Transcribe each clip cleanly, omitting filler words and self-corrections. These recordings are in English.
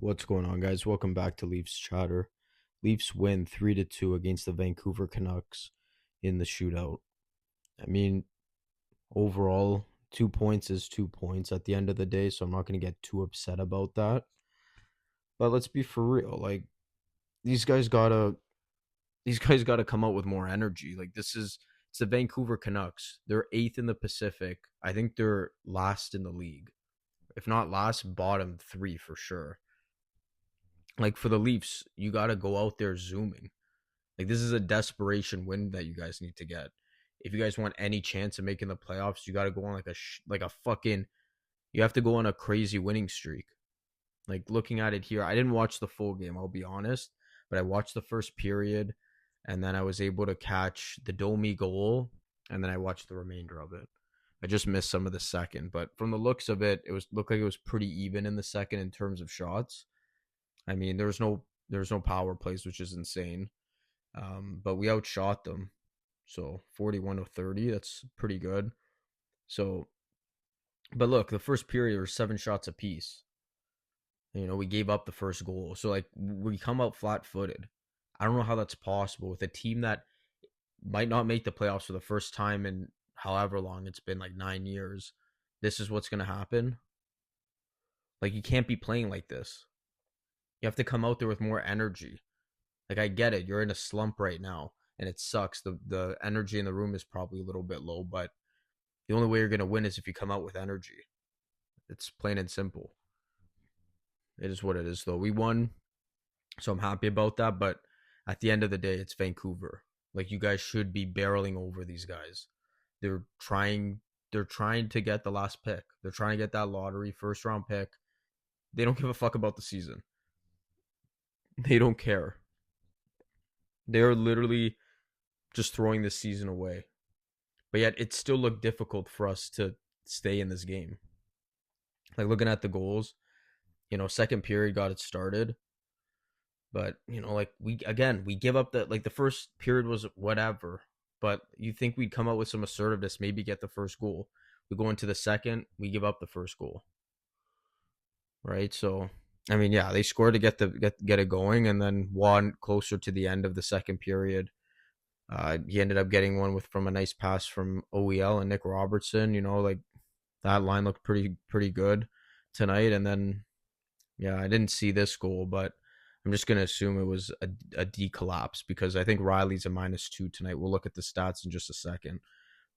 What's going on, guys? Welcome back to Leafs Chatter. Leafs win 3-2 against the Vancouver Canucks in the shootout. I mean, overall, 2 points is 2 points at the end of the day, so I'm not going to get too upset about that. But let's be for real. Like, these guys gotta come out with more energy. It's the Vancouver Canucks. They're eighth in the Pacific. I think they're last in the league. If not last, bottom three for sure. Like, for the Leafs, you got to go out there zooming. Like, this is a desperation win that you guys need to get. If you guys want any chance of making the playoffs, you got to go on you have to go on a crazy winning streak. Like, looking at it here, I didn't watch the full game, I'll be honest, but I watched the first period, and then I was able to catch the Domi goal, and then I watched the remainder of it. I just missed some of the second, but from the looks of it, looked like it was pretty even in the second in terms of shots. I mean, there was no power plays, which is insane. But we outshot them. So 41-30, that's pretty good. So, but look, the first period was 7 shots apiece. We gave up the first goal. So, like, we come out flat-footed. I don't know how that's possible with a team that might not make the playoffs for the first time in however long it's been, like 9 years. This is what's going to happen. Like, you can't be playing like this. You have to come out there with more energy. Like, I get it. You're in a slump right now, and it sucks. The energy in the room is probably a little bit low, but the only way you're going to win is if you come out with energy. It's plain and simple. It is what it is, though. We won, so I'm happy about that, but at the end of the day, it's Vancouver. Like, you guys should be barreling over these guys. They're trying to get the last pick. They're trying to get that lottery first round pick. They don't give a fuck about the season. They don't care. They're literally just throwing this season away. But yet it still looked difficult for us to stay in this game. Like, looking at the goals, second period got it started. But, we give up the first period was whatever. But you think we'd come out with some assertiveness, maybe get the first goal. We go into the second, we give up the first goal. Right? So, I mean, yeah, they scored to get it going, and then Juan closer to the end of the second period. He ended up getting one from a nice pass from OEL and Nick Robertson. That line looked pretty good tonight. And then, yeah, I didn't see this goal, but I'm just gonna assume it was a D collapse because I think Riley's a -2 tonight. We'll look at the stats in just a second,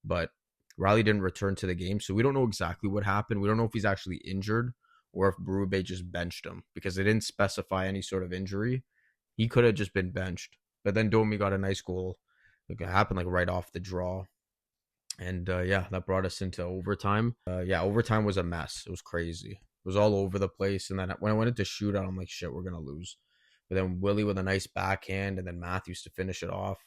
but Riley didn't return to the game, so we don't know exactly what happened. We don't know if he's actually injured or if Berube just benched him because they didn't specify any sort of injury. He could have just been benched. But then Domi got a nice goal. It happened right off the draw. And that brought us into overtime. Overtime was a mess. It was crazy. It was all over the place. And then when I went into shootout, I'm like, shit, we're going to lose. But then Willie with a nice backhand and then Matthews to finish it off.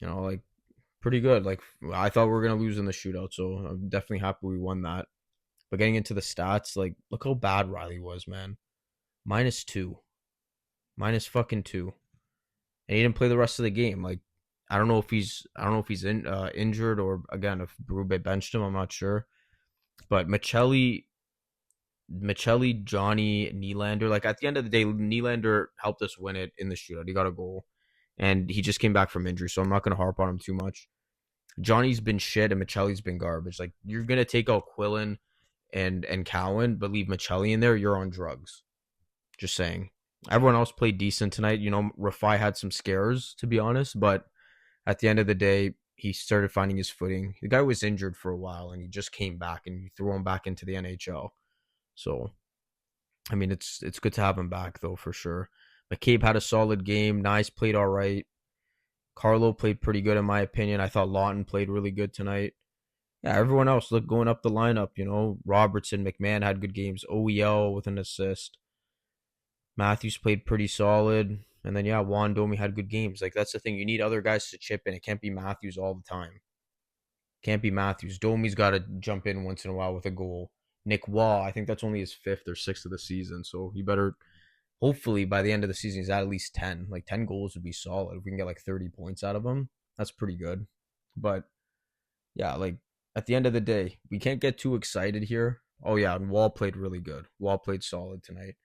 Pretty good. I thought we were going to lose in the shootout. So I'm definitely happy we won that. But getting into the stats, look how bad Riley was, man. -2. -2. And he didn't play the rest of the game. I don't know if he's injured or, again, if Berube benched him, I'm not sure. But Michelli, Johnny, Nylander, at the end of the day, Nylander helped us win it in the shootout. He got a goal. And he just came back from injury, so I'm not going to harp on him too much. Johnny's been shit and Michelli's been garbage. You're going to take out Quillen and Cowan, but leave Michelli in there, you're on drugs. Just saying. Everyone else played decent tonight. Rafai had some scares, to be honest, but at the end of the day, he started finding his footing. The guy was injured for a while, and he just came back, and you threw him back into the NHL. So, I mean, it's good to have him back, though, for sure. McCabe had a solid game. Nice played all right. Carlo played pretty good, in my opinion. I thought Lawton played really good tonight. Yeah, everyone else looked going up the lineup, Robertson, McMahon had good games. OEL with an assist. Matthews played pretty solid. And then, Juan Domi had good games. That's the thing. You need other guys to chip in. It can't be Matthews all the time. Can't be Matthews. Domi's got to jump in once in a while with a goal. Nick Waugh, I think that's only his 5th or 6th of the season. So he better, hopefully, by the end of the season, he's at least 10. 10 goals would be solid. If we can get 30 points out of him, that's pretty good. But, yeah, at the end of the day, we can't get too excited here. Oh, yeah, and Wall played really good. Wall played solid tonight.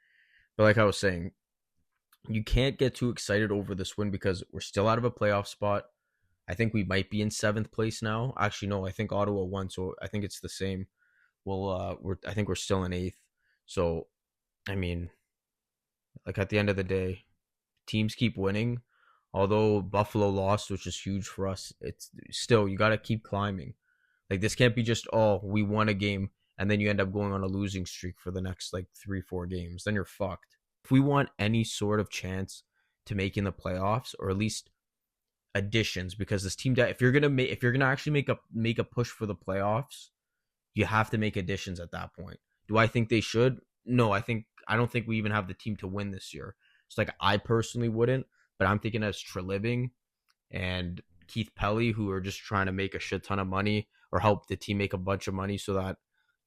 But like I was saying, you can't get too excited over this win because we're still out of a playoff spot. I think we might be in seventh place now. Actually, no, I think Ottawa won, so I think it's the same. Well, I think we're still in eighth. So I mean, like at the end of the day, teams keep winning. Although Buffalo lost, which is huge for us, it's still you got to keep climbing. Like this can't be just we won a game and then you end up going on a losing streak for the next like 3-4 games. Then you're fucked. If we want any sort of chance to making the playoffs or at least additions, because this team that if you're gonna actually make a push for the playoffs, you have to make additions at that point. Do I think they should? No, I don't think we even have the team to win this year. It's like I personally wouldn't, but I'm thinking as Treliving and Keith Pelly, who are just trying to make a shit ton of money or help the team make a bunch of money so that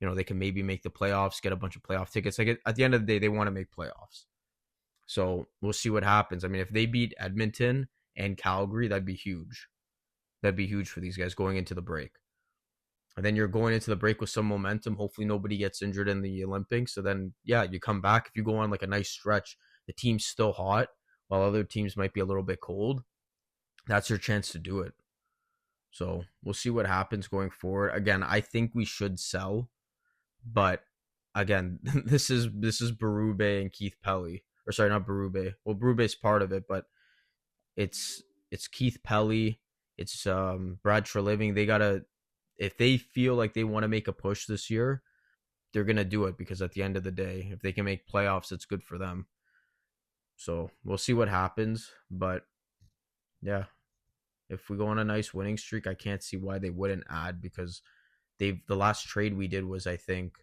they can maybe make the playoffs, get a bunch of playoff tickets. Like at the end of the day, they want to make playoffs. So we'll see what happens. I mean, if they beat Edmonton and Calgary, that'd be huge. That'd be huge for these guys going into the break. And then you're going into the break with some momentum. Hopefully nobody gets injured in the Olympics. So then, yeah, you come back. If you go on like a nice stretch, the team's still hot while other teams might be a little bit cold. That's your chance to do it. So we'll see what happens going forward. Again, I think we should sell, but again, this is Berube and Keith Pelly. Or sorry, not Berube. Well, Berube's part of it, but it's Keith Pelly, it's Brad Treliving. They gotta, if they feel like they want to make a push this year, they're gonna do it because at the end of the day, if they can make playoffs, it's good for them. So we'll see what happens, but yeah, if we go on a nice winning streak, I can't see why they wouldn't add because the last trade we did was I think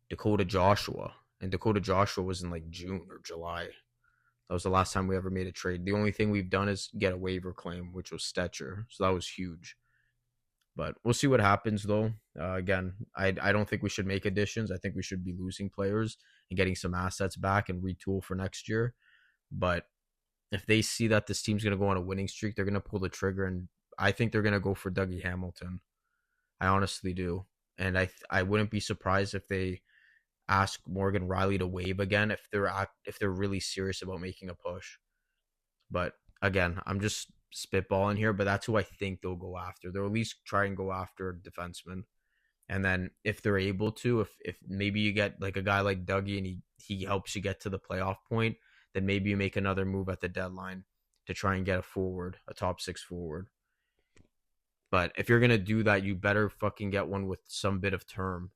Dakota Joshua, and Dakota Joshua was in like June or July. That was the last time we ever made a trade. The only thing we've done is get a waiver claim, which was Stetcher, so that was huge. But we'll see what happens, though. Again, I don't think we should make additions. I think we should be losing players and getting some assets back and retool for next year. But if they see that this team's going to go on a winning streak, they're going to pull the trigger, and I think they're going to go for Dougie Hamilton. I honestly do, and I wouldn't be surprised if they ask Morgan Riley to waive again if they're really serious about making a push. But again, I'm just spitballing here, but that's who I think they'll go after. They'll at least try and go after a defenseman. And then if they're able to, if maybe you get like a guy like Dougie and he helps you get to the playoff point, then maybe you make another move at the deadline to try and get a top six forward. But if you're gonna do that, you better fucking get one with some bit of term,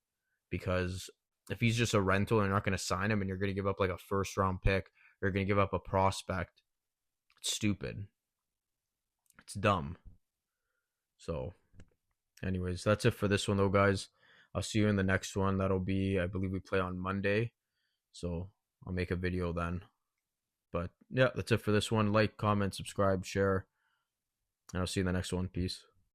because if he's just a rental and you're not gonna sign him and you're gonna give up like a first round pick, or you're gonna give up a prospect, it's stupid. It's dumb. So, anyways, that's it for this one, though, guys. I'll see you in the next one. That'll be, I believe we play on Monday. So, I'll make a video then. But, yeah, that's it for this one. Like, comment, subscribe, share. And I'll see you in the next one. Peace.